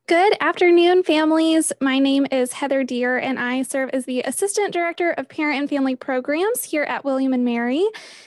Good afternoon, families. My name is Heather Deer, and I serve as the Assistant Director of Parent and Family Programs here at William and Mary.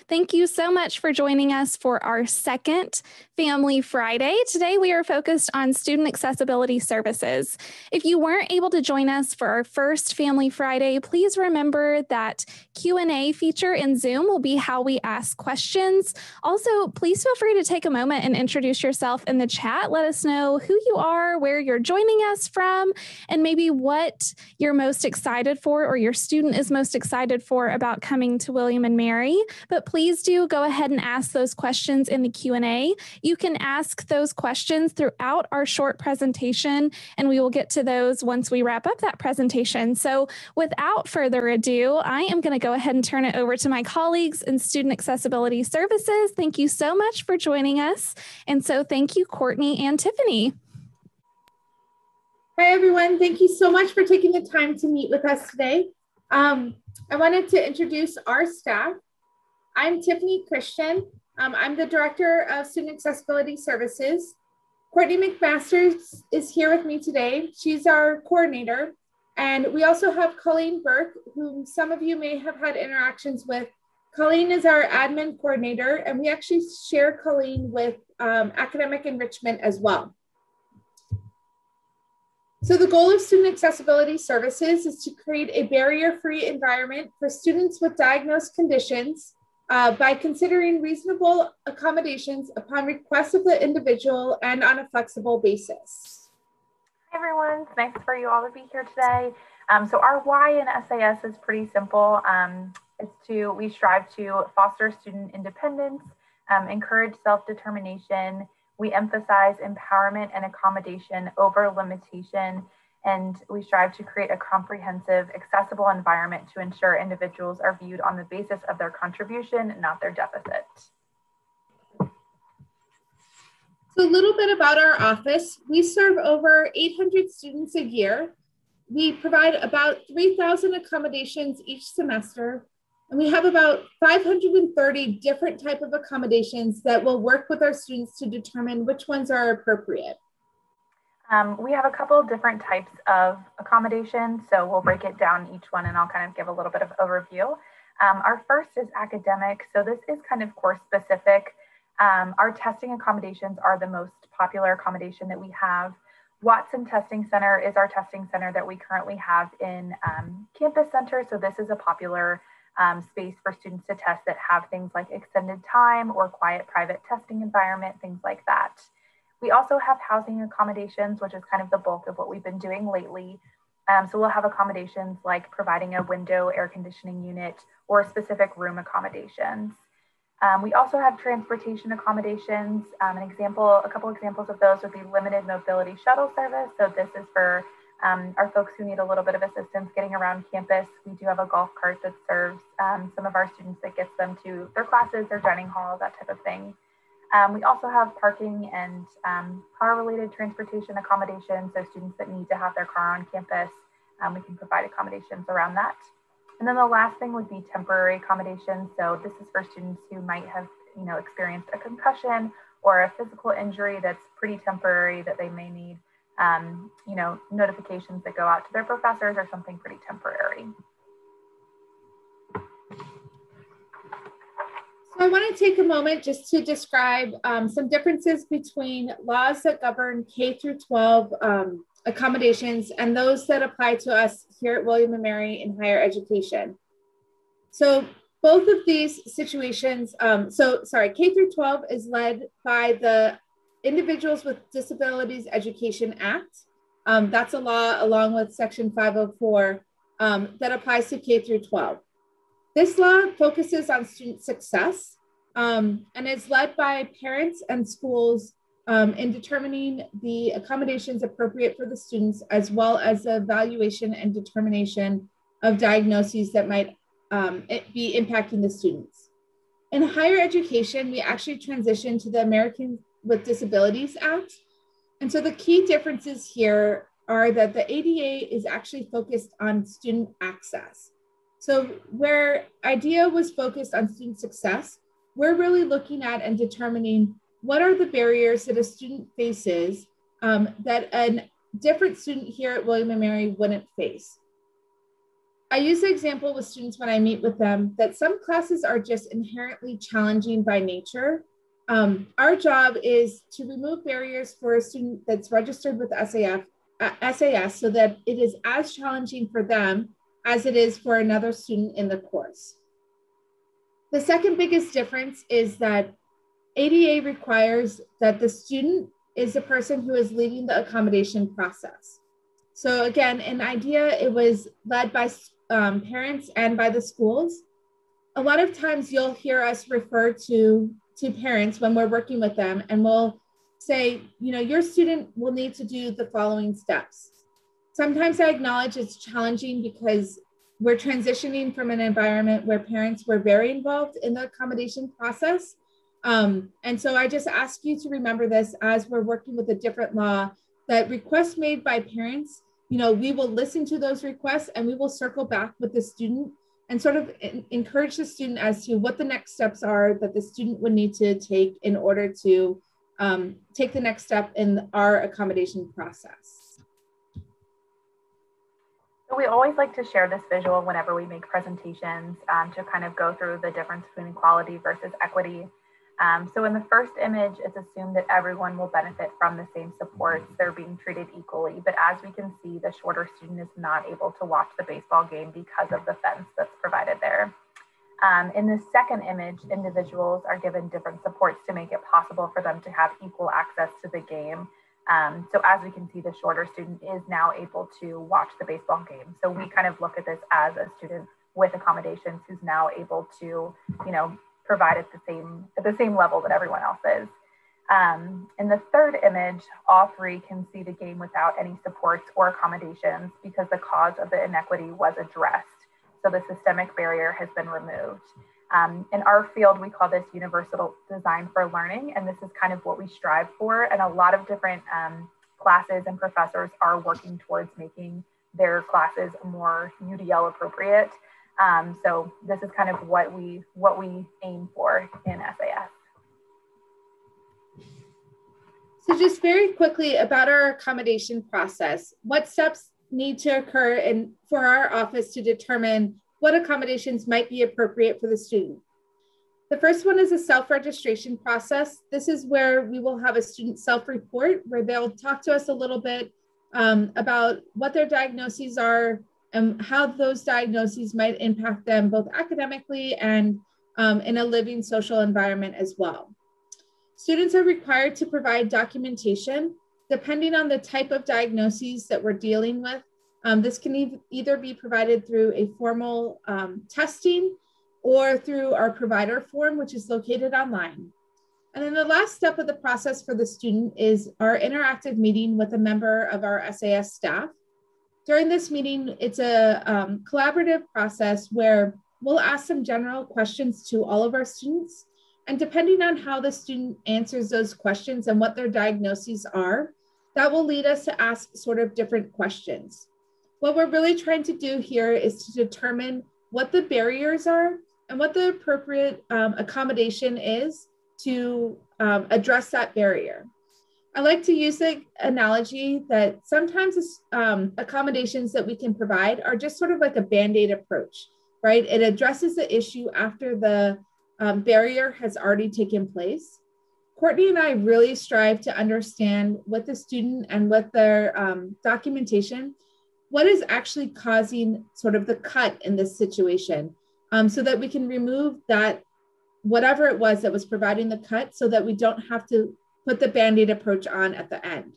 Thank you so much for joining us for our second Family Friday. Today, we are focused on student accessibility services. If you weren't able to join us for our first Family Friday, please remember that Q&A feature in Zoom will be how we ask questions. Also, please feel free to take a moment and introduce yourself in the chat. Let us know who you are, where you're joining us from, and maybe what you're most excited for or your student is most excited for about coming to William and Mary. But please do go ahead and ask those questions in the Q&A. You can ask those questions throughout our short presentation, and we will get to those once we wrap up that presentation. So without further ado, I am going to go ahead and turn it over to my colleagues in Student Accessibility Services. Thank you so much for joining us. And so thank you, Courtney and Tiffany. Hi, everyone. Thank you so much for taking the time to meet with us today. I wanted to introduce our staff. I'm Tiffany Christian. I'm the Director of Student Accessibility Services. Courtney McMasters is here with me today. She's our coordinator. And we also have Colleen Burke, whom some of you may have had interactions with. Colleen is our admin coordinator, and we actually share Colleen with academic enrichment as well. So the goal of Student Accessibility Services is to create a barrier-free environment for students with diagnosed conditions by considering reasonable accommodations upon request of the individual and on a flexible basis. Hi everyone, it's nice for you all to be here today. So our why in SAS is pretty simple. We strive to foster student independence, encourage self-determination. We emphasize empowerment and accommodation over limitation, and we strive to create a comprehensive, accessible environment to ensure individuals are viewed on the basis of their contribution, not their deficit. So a little bit about our office. We serve over 800 students a year. We provide about 3,000 accommodations each semester. And we have about 530 different type of accommodations that will work with our students to determine which ones are appropriate. We have a couple of different types of accommodations, so we'll break it down each one and I'll kind of give a little bit of overview. Our first is academic, so this is kind of course specific. Our testing accommodations are the most popular accommodation that we have. Watson Testing Center is our testing center that we currently have in Campus Center, so this is a popular space for students to test that have things like extended time or quiet private testing environment, things like that. We also have housing accommodations, which is kind of the bulk of what we've been doing lately. So we'll have accommodations like providing a window air conditioning unit or specific room accommodations. We also have transportation accommodations. A couple examples of those would be limited mobility shuttle service. So this is for our folks who need a little bit of assistance getting around campus. We do have a golf cart that serves some of our students that gets them to their classes, their dining hall, that type of thing. We also have parking and car-related transportation accommodations. So students that need to have their car on campus, we can provide accommodations around that. And then the last thing would be temporary accommodations. So this is for students who might have, experienced a concussion or a physical injury that's pretty temporary that they may need notifications that go out to their professors or something pretty temporary. So I want to take a moment just to describe some differences between laws that govern K through 12 accommodations and those that apply to us here at William and Mary in higher education. So both of these situations, K through 12 is led by the Individuals with Disabilities Education Act. That's a law along with Section 504 that applies to K through 12. This law focuses on student success and is led by parents and schools in determining the accommodations appropriate for the students, as well as the evaluation and determination of diagnoses that might be impacting the students. In higher education, we actually transitioned to the American with Disabilities Act. And so the key differences here are that the ADA is actually focused on student access. So where IDEA was focused on student success, we're really looking at and determining what are the barriers that a student faces that an different student here at William & Mary wouldn't face. I use the example with students when I meet with them that some classes are just inherently challenging by nature. Our job is to remove barriers for a student that's registered with SAS so that it is as challenging for them as it is for another student in the course. The second biggest difference is that ADA requires that the student is the person who is leading the accommodation process. So again, in IDEA, it was led by parents and by the schools. A lot of times you'll hear us refer to parents when we're working with them, and we'll say, you know, your student will need to do the following steps. Sometimes I acknowledge it's challenging because we're transitioning from an environment where parents were very involved in the accommodation process. And so I just ask you to remember this as we're working with a different law, that requests made by parents, you know, we will listen to those requests and we will circle back with the student and sort of encourage the student as to what the next steps are that the student would need to take in order to take the next step in our accommodation process. So we always like to share this visual whenever we make presentations to kind of go through the difference between equality versus equity. So in the first image, it's assumed that everyone will benefit from the same supports. They're being treated equally. But as we can see, the shorter student is not able to watch the baseball game because of the fence that's provided there. In the second image, individuals are given different supports to make it possible for them to have equal access to the game. So as we can see, the shorter student is now able to watch the baseball game. So we kind of look at this as a student with accommodations who's now able to, you know, provide at the same level that everyone else is. In the third image, all three can see the game without any supports or accommodations because the cause of the inequity was addressed. So the systemic barrier has been removed. In our field, we call this universal design for learning, and this is kind of what we strive for. And a lot of different classes and professors are working towards making their classes more UDL appropriate. So this is kind of what we aim for in SAS. So just very quickly about our accommodation process, what steps need to occur for our office to determine what accommodations might be appropriate for the student. The first one is a self-registration process. This is where we will have a student self-report where they'll talk to us a little bit about what their diagnoses are and how those diagnoses might impact them both academically and in a living social environment as well. Students are required to provide documentation depending on the type of diagnoses that we're dealing with. This can either be provided through a formal testing or through our provider form, which is located online. And then the last step of the process for the student is our interactive meeting with a member of our SAS staff. During this meeting, it's a collaborative process where we'll ask some general questions to all of our students. And depending on how the student answers those questions and what their diagnoses are, that will lead us to ask sort of different questions. What we're really trying to do here is to determine what the barriers are and what the appropriate accommodation is to address that barrier. I like to use the analogy that sometimes accommodations that we can provide are just sort of like a Band-Aid approach, right? It addresses the issue after the barrier has already taken place. Courtney and I really strive to understand with the student and with their documentation, what is actually causing sort of the cut in this situation so that we can remove that, whatever it was that was providing the cut so that we don't have to put the Band-Aid approach on at the end.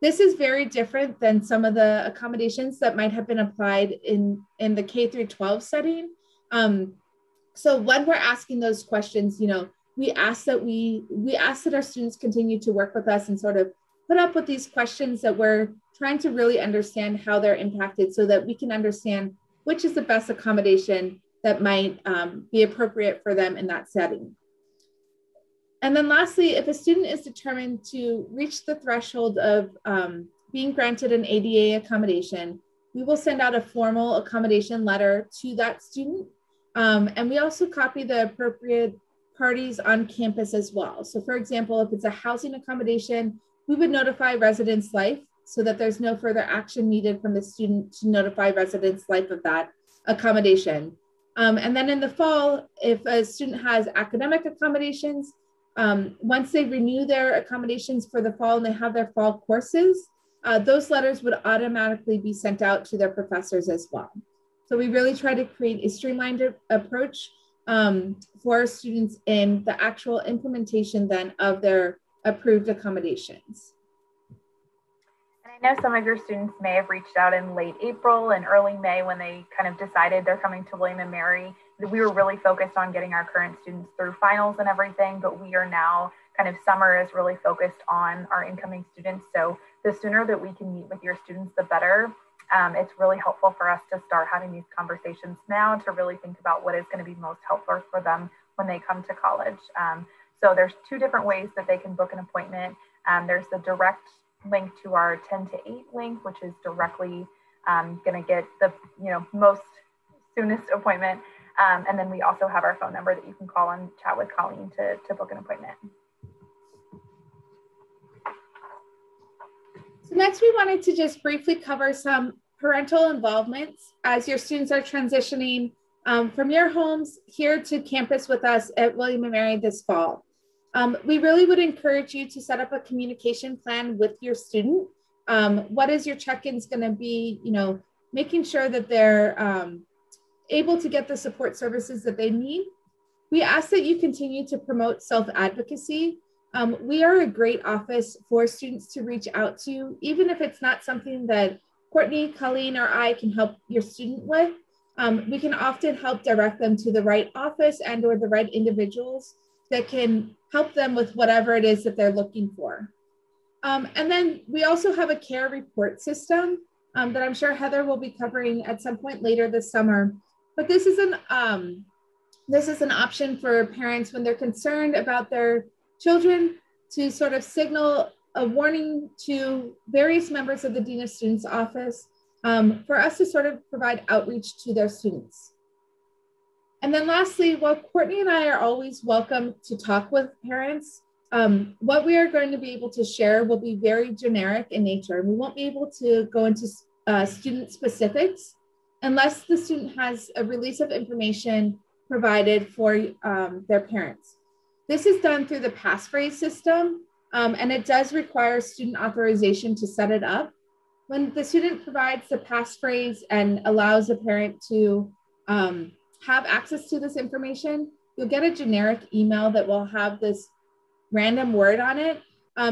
This is very different than some of the accommodations that might have been applied in the K through 12 setting. So when we're asking those questions, you know, we ask that our students continue to work with us and sort of put up with these questions that we're trying to really understand how they're impacted so that we can understand which is the best accommodation that might be appropriate for them in that setting. And then lastly, if a student is determined to reach the threshold of being granted an ADA accommodation, we will send out a formal accommodation letter to that student. And we also copy the appropriate parties on campus as well. So for example, if it's a housing accommodation, we would notify Residence Life so that there's no further action needed from the student to notify residents life of that accommodation. And then in the fall, if a student has academic accommodations, once they renew their accommodations for the fall and they have their fall courses, those letters would automatically be sent out to their professors as well. So we really try to create a streamlined approach for students in the actual implementation then of their approved accommodations. And I know some of your students may have reached out in late April and early May when they kind of decided they're coming to William & Mary. We were really focused on getting our current students through finals and everything, but we are now kind of summer is really focused on our incoming students. So the sooner that we can meet with your students, the better. It's really helpful for us to start having these conversations now to really think about what is going to be most helpful for them when they come to college. So there's two different ways that they can book an appointment. There's the direct link to our 10 to 8 link, which is directly going to get the most soonest appointment. And then we also have our phone number that you can call and chat with Colleen to book an appointment. So next, we wanted to just briefly cover some parental involvement as your students are transitioning from your homes here to campus with us at William & Mary this fall. We really would encourage you to set up a communication plan with your student. What is your check-ins going to be? Making sure that they're able to get the support services that they need. We ask that you continue to promote self-advocacy. We are a great office for students to reach out to, even if it's not something that Courtney, Colleen, or I can help your student with. We can often help direct them to the right office and or the right individuals that can help them with whatever it is that they're looking for. And then we also have a care report system that I'm sure Heather will be covering at some point later this summer. But this is an option for parents when they're concerned about their children to sort of signal a warning to various members of the Dean of Students office for us to sort of provide outreach to their students. And then lastly, while Courtney and I are always welcome to talk with parents, what we are going to be able to share will be very generic in nature. We won't be able to go into student specifics unless the student has a release of information provided for their parents. This is done through the passphrase system, and it does require student authorization to set it up. When the student provides the passphrase and allows a parent to have access to this information, you'll get a generic email that will have this random word on it,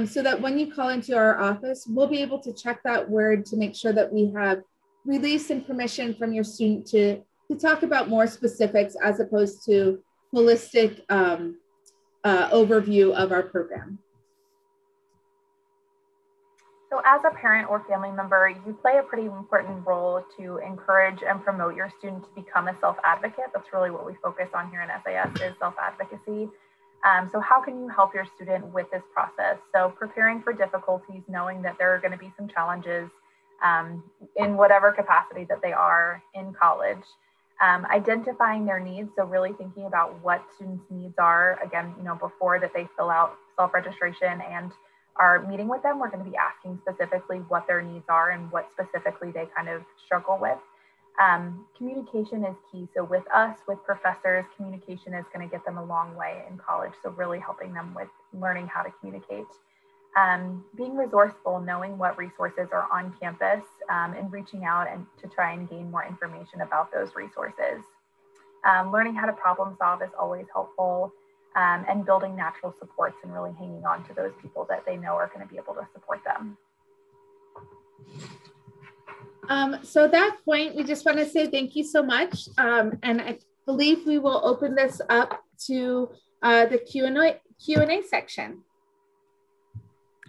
so that when you call into our office, we'll be able to check that word to make sure that we have release and permission from your student to talk about more specifics as opposed to holistic overview of our program. So as a parent or family member, you play a pretty important role to encourage and promote your student to become a self-advocate. That's really what we focus on here in SAS is self-advocacy. So how can you help your student with this process? So preparing for difficulties, knowing that there are going to be some challenges in whatever capacity that they are in college. Identifying their needs, so really thinking about what students' needs are, again, before that they fill out self-registration and are meeting with them, we're going to be asking specifically what their needs are and what specifically they kind of struggle with. Communication is key. So with us, with professors, communication is going to get them a long way in college. So really helping them with learning how to communicate. Being resourceful, knowing what resources are on campus and reaching out and to try and gain more information about those resources. Learning how to problem solve is always helpful, and building natural supports and really hanging on to those people that they know are going to be able to support them. So at that point, we just want to say thank you so much. And I believe we will open this up to the Q&A section.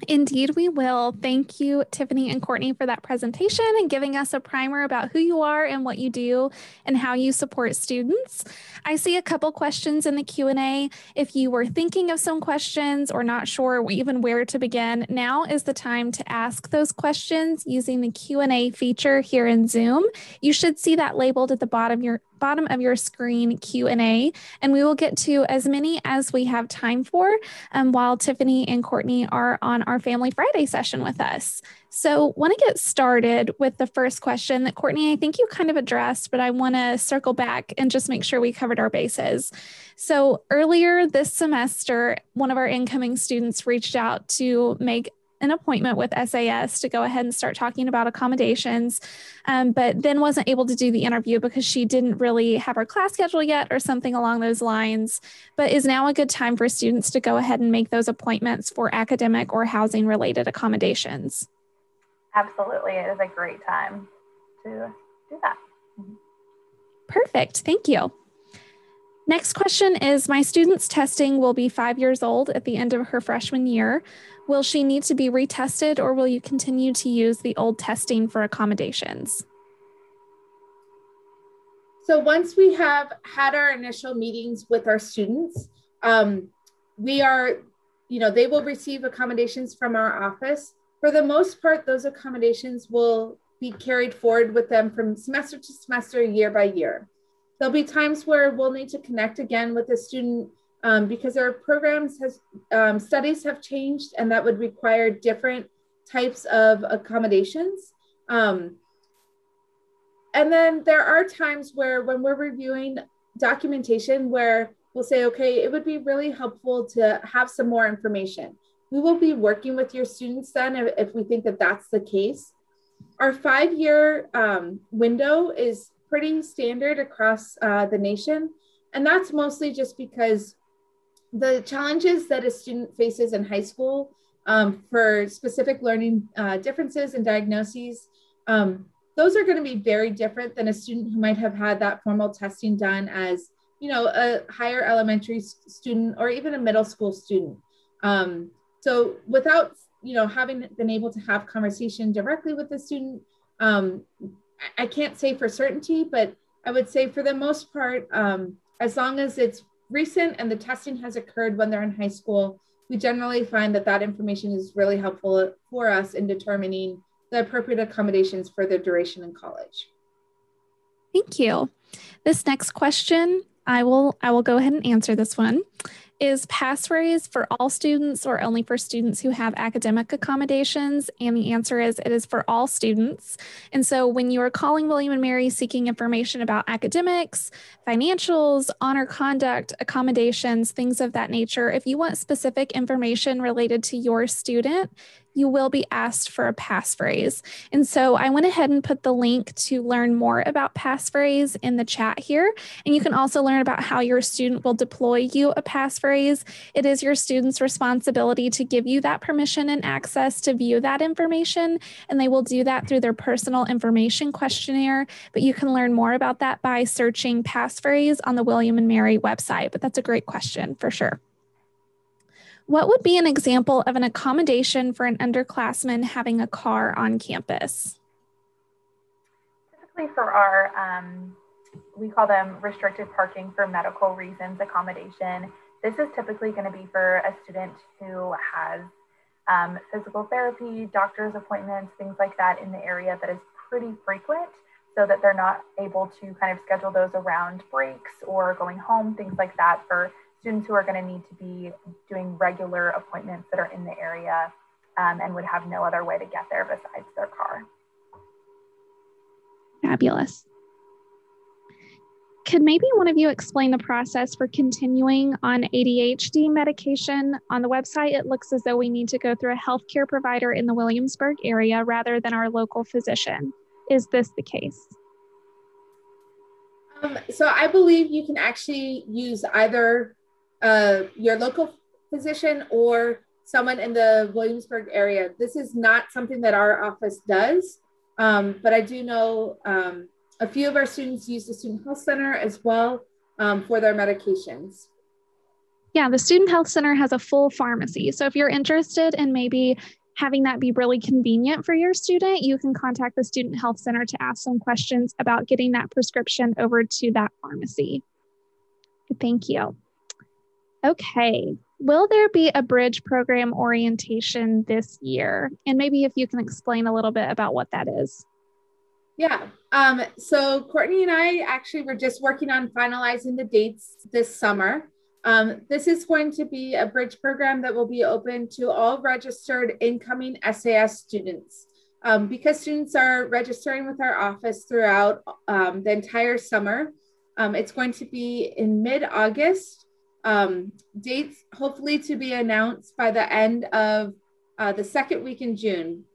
Indeed, we will. Thank you, Tiffany and Courtney, for that presentation and giving us a primer about who you are and what you do and how you support students. I see a couple questions in the Q&A. If you were thinking of some questions or not sure even where to begin, now is the time to ask those questions using the Q&A feature here in Zoom. You should see that labeled at the bottom bottom of your screen Q&A, and we will get to as many as we have time for while Tiffany and Courtney are on our Family Friday session with us. So want to get started with the first question that Courtney, I think you kind of addressed, but I want to circle back and just make sure we covered our bases. So earlier this semester, one of our incoming students reached out to make an appointment with SAS to go ahead and start talking about accommodations, but then wasn't able to do the interview because she didn't really have her class schedule yet or something along those lines. But is now a good time for students to go ahead and make those appointments for academic or housing related accommodations? Absolutely. It is a great time to do that. Perfect. Thank you. Next question is, my student's testing will be 5 years old at the end of her freshman year. Will she need to be retested, or will you continue to use the old testing for accommodations? So once we have had our initial meetings with our students, they will receive accommodations from our office. For the most part, those accommodations will be carried forward with them from semester to semester, year by year. There'll be times where we'll need to connect again with the student because our studies have changed, and that would require different types of accommodations. And then there are times where when we're reviewing documentation where we'll say, okay, it would be really helpful to have some more information. We will be working with your students then if we think that that's the case. Our 5-year window is pretty standard across the nation. And that's mostly just because the challenges that a student faces in high school for specific learning differences and diagnoses, those are going to be very different than a student who might have had that formal testing done as, a higher elementary student or even a middle school student. So without, having been able to have conversation directly with the student, I can't say for certainty, but I would say for the most part, as long as it's recent and the testing has occurred when they're in high school, we generally find that information is really helpful for us in determining the appropriate accommodations for their duration in college. Thank you. This next question, I will go ahead and answer this one. Is passphrase for all students or only for students who have academic accommodations? And the answer is it is for all students. And so when you are calling William & Mary seeking information about academics, financials, honor conduct, accommodations, things of that nature, if you want specific information related to your student, you will be asked for a passphrase. And so I went ahead and put the link to learn more about passphrase in the chat here. And you can also learn about how your student will deploy you a passphrase. It is your student's responsibility to give you that permission and access to view that information. And they will do that through their personal information questionnaire. But you can learn more about that by searching passphrase on the William & Mary website. But that's a great question for sure. What would be an example of an accommodation for an underclassman having a car on campus? Typically for our, we call them restricted parking for medical reasons accommodation. This is typically going to be for a student who has physical therapy, doctor's appointments, things like that in the area that is pretty frequent, so that they're not able to kind of schedule those around breaks or going home, things like that, for students who are going to need to be doing regular appointments that are in the area and would have no other way to get there besides their car. Fabulous. Could maybe one of you explain the process for continuing on ADHD medication? On the website, it looks as though we need to go through a healthcare provider in the Williamsburg area rather than our local physician. Is this the case? So I believe you can actually use either your local physician or someone in the Williamsburg area. This is not something that our office does, but I do know a few of our students use the Student Health Center as well for their medications. Yeah, the Student Health Center has a full pharmacy. So if you're interested in maybe having that be really convenient for your student, you can contact the Student Health Center to ask some questions about getting that prescription over to that pharmacy. Thank you. Okay, will there be a bridge program orientation this year? And maybe if you can explain a little bit about what that is. Yeah. So Courtney and I actually were just working on finalizing the dates this summer. This is going to be a bridge program that will be open to all registered incoming SAS students. Because students are registering with our office throughout the entire summer, it's going to be in mid-August. Dates hopefully to be announced by the end of the second week in June.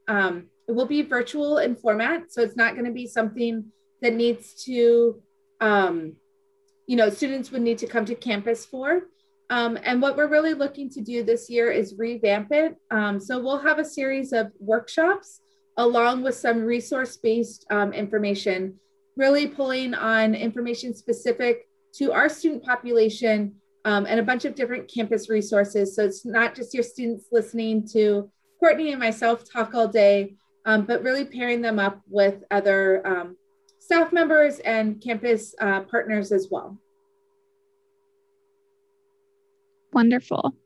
It will be virtual in format, so it's not going to be something that needs to, students would need to come to campus for. And what we're really looking to do this year is revamp it. So we'll have a series of workshops along with some resource-based information, really pulling on information specific to our student population and a bunch of different campus resources. So it's not just your students listening to Courtney and myself talk all day, but really pairing them up with other staff members and campus partners as well. Wonderful.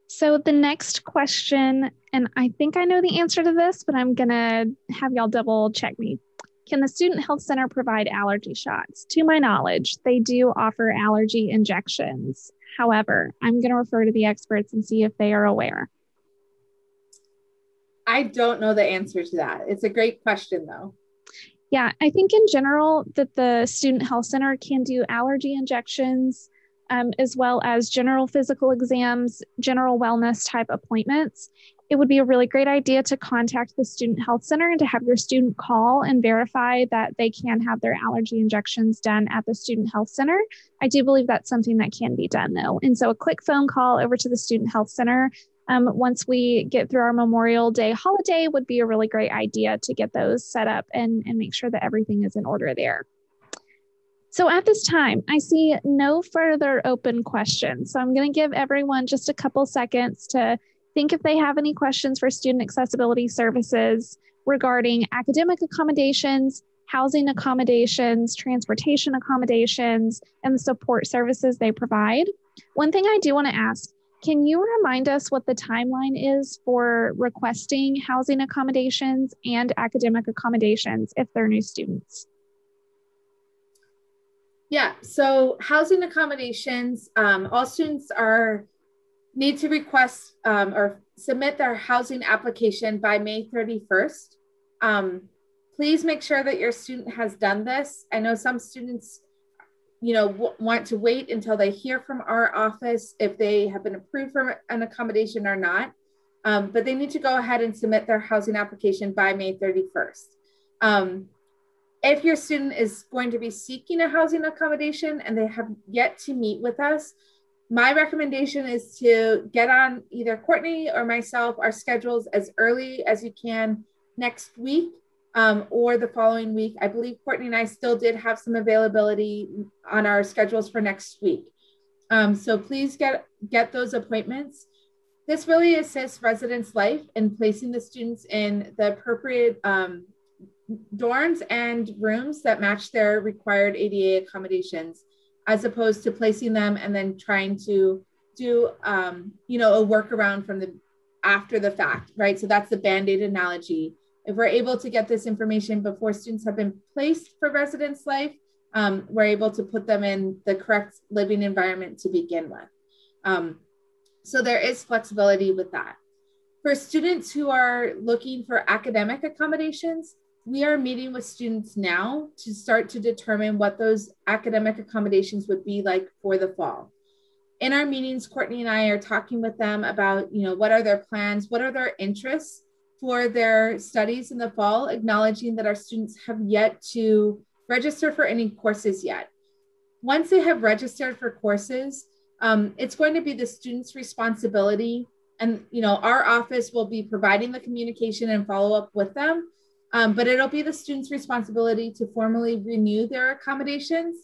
So the next question, and I think I know the answer to this, but I'm going to have y'all double check me. Can the Student Health Center provide allergy shots? To my knowledge, they do offer allergy injections. However, I'm going to refer to the experts and see if they are aware. I don't know the answer to that. It's a great question, though. Yeah, I think in general that the Student Health Center can do allergy injections, as well as general physical exams, general wellness type appointments. It would be a really great idea to contact the Student Health Center and to have your student call and verify that they can have their allergy injections done at the Student Health Center. I do believe that's something that can be done, though. And so a quick phone call over to the Student Health Center once we get through our Memorial Day holiday would be a really great idea to get those set up and make sure that everything is in order there. So at this time, I see no further open questions. So I'm going to give everyone just a couple seconds to think if they have any questions for student accessibility services regarding academic accommodations, housing accommodations, transportation accommodations, and the support services they provide. One thing I do want to ask, can you remind us what the timeline is for requesting housing accommodations and academic accommodations if they're new students? Yeah, so housing accommodations, all students need to request or submit their housing application by May 31st. Please make sure that your student has done this. I know some students, want to wait until they hear from our office if they have been approved for an accommodation or not, but they need to go ahead and submit their housing application by May 31st. If your student is going to be seeking a housing accommodation and they have yet to meet with us, my recommendation is to get on either Courtney or myself, our schedules as early as you can next week or the following week. I believe Courtney and I still did have some availability on our schedules for next week. So please get those appointments. This really assists residents' life in placing the students in the appropriate dorms and rooms that match their required ADA accommodations, as opposed to placing them and then trying to do, a workaround from after the fact, right? So that's the Band-Aid analogy. If we're able to get this information before students have been placed for residence life, we're able to put them in the correct living environment to begin with. So there is flexibility with that. For students who are looking for academic accommodations, we are meeting with students now to start to determine what those academic accommodations would be like for the fall. In our meetings, Courtney and I are talking with them about, what are their plans, what are their interests for their studies in the fall, acknowledging that our students have yet to register for any courses yet. Once they have registered for courses, it's going to be the student's responsibility. And, our office will be providing the communication and follow up with them. But it'll be the student's responsibility to formally renew their accommodations.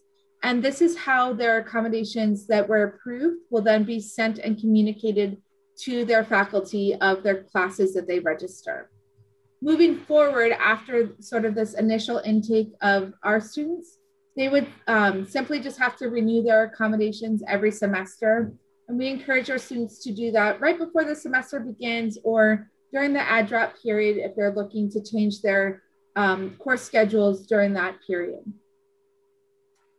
And this is how their accommodations that were approved will then be sent and communicated to their faculty of their classes that they register. Moving forward, after sort of this initial intake of our students, they would simply just have to renew their accommodations every semester. And we encourage our students to do that right before the semester begins or during the add drop period if they're looking to change their course schedules during that period.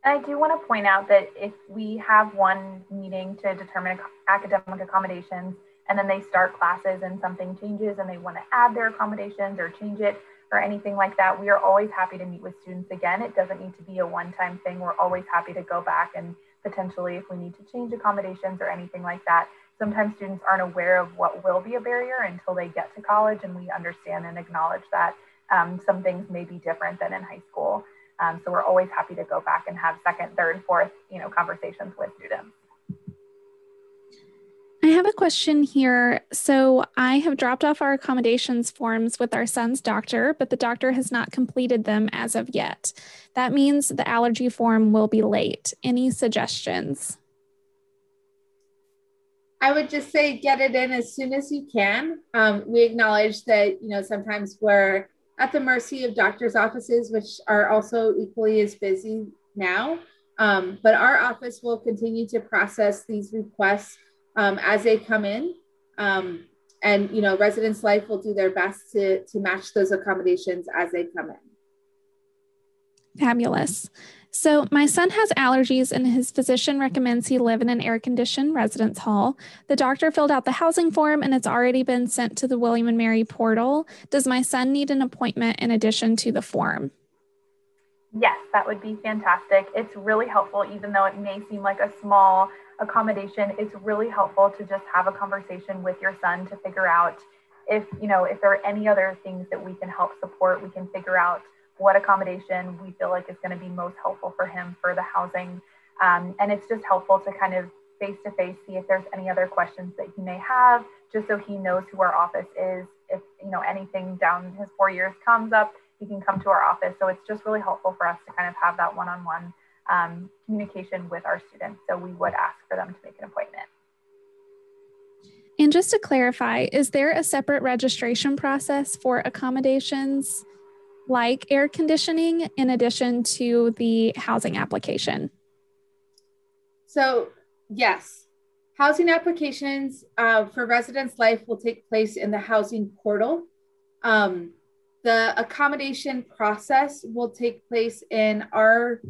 I do want to point out that if we have one meeting to determine academic accommodations, and then they start classes and something changes and they want to add their accommodations or change it or anything like that, we are always happy to meet with students again. It doesn't need to be a one-time thing. We're always happy to go back and potentially, if we need to change accommodations or anything like that. Sometimes students aren't aware of what will be a barrier until they get to college, and we understand and acknowledge that some things may be different than in high school. So we're always happy to go back and have second, third, fourth, conversations with students. I have a question here. So I have dropped off our accommodations forms with our son's doctor, but the doctor has not completed them as of yet. That means the allergy form will be late. Any suggestions? I would just say get it in as soon as you can. We acknowledge that, sometimes we're at the mercy of doctors' offices, which are also equally as busy now. But our office will continue to process these requests as they come in. And, Residence Life will do their best to match those accommodations as they come in. Fabulous. So my son has allergies and his physician recommends he live in an air-conditioned residence hall. The doctor filled out the housing form and it's already been sent to the William & Mary portal. Does my son need an appointment in addition to the form? Yes, that would be fantastic. It's really helpful, even though it may seem like a small accommodation. It's really helpful to just have a conversation with your son to figure out if there are any other things that we can help support. We can figure out what accommodation we feel like is going to be most helpful for him for the housing. And it's just helpful to kind of face-to-face see if there's any other questions that he may have, just so he knows who our office is. If anything down his 4 years comes up, he can come to our office. So it's just really helpful for us to kind of have that one-on-one communication with our students. So we would ask for them to make an appointment. And just to clarify, is there a separate registration process for accommodations like air conditioning in addition to the housing application? So yes, housing applications for Residence Life will take place in the housing portal. The accommodation process will take place in our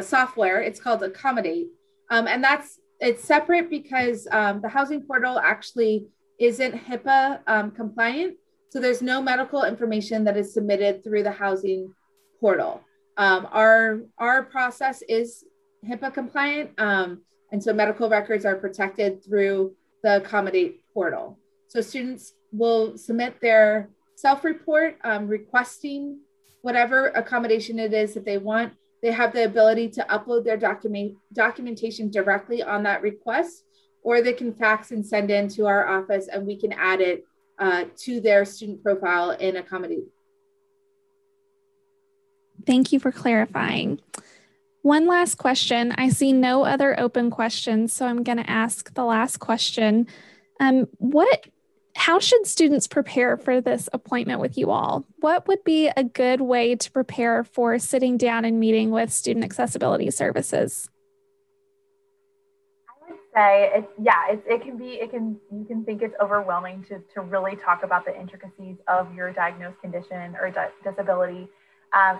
software. It's called Accommodate. And it's separate because the housing portal actually isn't HIPAA compliant. So there's no medical information that is submitted through the housing portal. Our process is HIPAA compliant. And so medical records are protected through the Accommodate portal. So students will submit their self-report requesting whatever accommodation it is that they want. They have the ability to upload their documentation directly on that request, or they can fax and send in to our office and we can add it to their student profile in Accommodate. Thank you for clarifying. One last question. I see no other open questions, so I'm going to ask the last question. How should students prepare for this appointment with you all? What would be a good way to prepare for sitting down and meeting with Student Accessibility Services? I would say you can think it's overwhelming to really talk about the intricacies of your diagnosed condition or disability.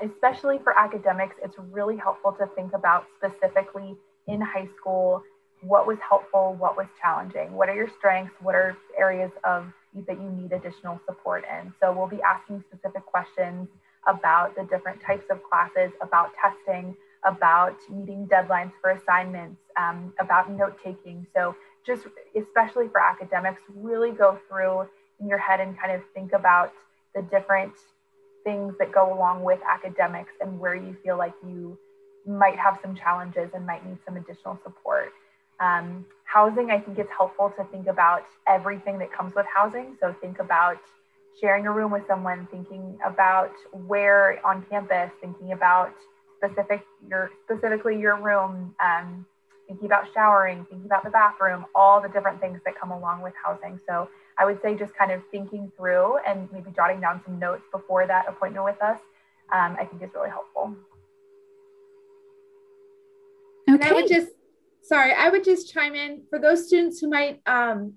Especially for academics, it's really helpful to think about specifically in high school, what was helpful, what was challenging, what are your strengths, what are areas that you need additional support in. So we'll be asking specific questions about the different types of classes, about testing, about meeting deadlines for assignments, about note-taking. So just especially for academics, really go through in your head and kind of think about the different things that go along with academics and where you feel like you might have some challenges and might need some additional support. Housing, I think it's helpful to think about everything that comes with housing. So think about sharing a room with someone, thinking about where on campus, thinking about specifically your room, thinking about showering, thinking about the bathroom, all the different things that come along with housing. So I would say just kind of thinking through and maybe jotting down some notes before that appointment with us, I think is really helpful. Okay. And I would just chime in for those students who might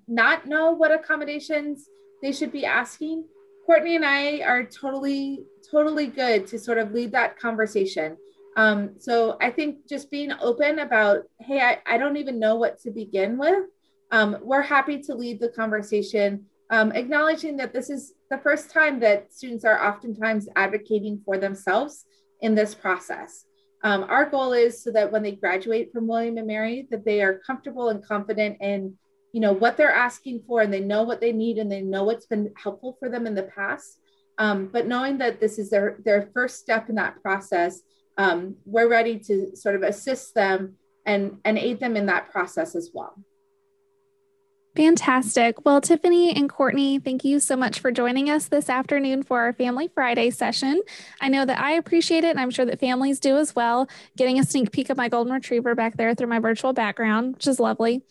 not know what accommodations they should be asking, Courtney and I are totally good to sort of lead that conversation. So I think just being open about, hey, I don't even know what to begin with. We're happy to lead the conversation, acknowledging that this is the first time that students are oftentimes advocating for themselves in this process. Our goal is so that when they graduate from William & Mary, that they are comfortable and confident in, you know, what they're asking for, and they know what they need, and they know what's been helpful for them in the past. But knowing that this is their first step in that process, we're ready to sort of assist them and aid them in that process as well. Fantastic. Well, Tiffany and Courtney, thank you so much for joining us this afternoon for our Family Friday session. I know that I appreciate it, and I'm sure that families do as well, getting a sneak peek of my golden retriever back there through my virtual background, which is lovely.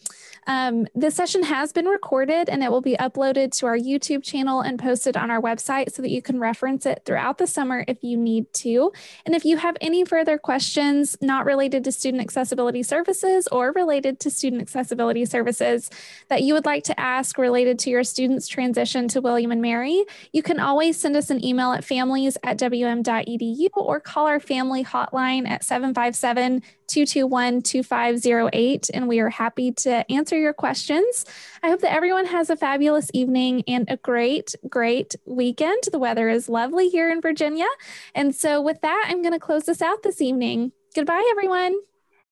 This session has been recorded, and it will be uploaded to our YouTube channel and posted on our website so that you can reference it throughout the summer if you need to. And if you have any further questions not related to student accessibility services or related to student accessibility services that you would like to ask related to your student's transition to William & Mary, you can always send us an email at families@wm.edu or call our family hotline at 757-221-2508, and we are happy to answer your questions. I hope that everyone has a fabulous evening and a great, great weekend. The weather is lovely here in Virginia. And so with that, I'm going to close this out this evening. Goodbye, everyone.